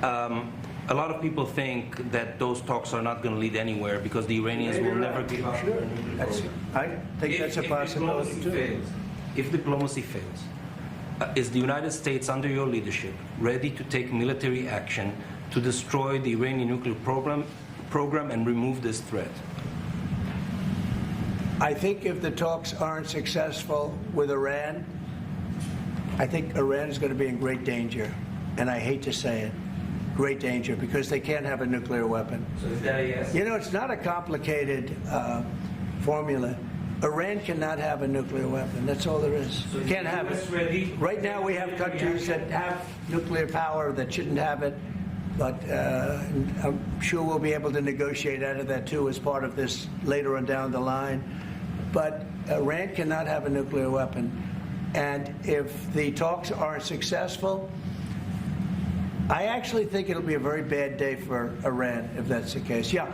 A lot of people think that those talks are not going to lead anywhere because the Iranians will never give up. Sure. I think that's a possibility too. If diplomacy fails, is the United States, under your leadership, ready to take military action to destroy the Iranian nuclear program and remove this threat? I think if the talks aren't successful with Iran, I think Iran is going to be in great danger. And I hate to say it, great danger, because they can't have a nuclear weapon. So is that a yes? You know, it's not a complicated formula. Iran cannot have a nuclear weapon. That's all there is. So Can't have it. Right now we have countries that have nuclear power that shouldn't have it. But I'm sure we'll be able to negotiate out of that too as part of this later on down the line. But Iran cannot have a nuclear weapon. And if the talks aren't successful, I actually think it'll be a very bad day for Iran if that's the case. Yeah.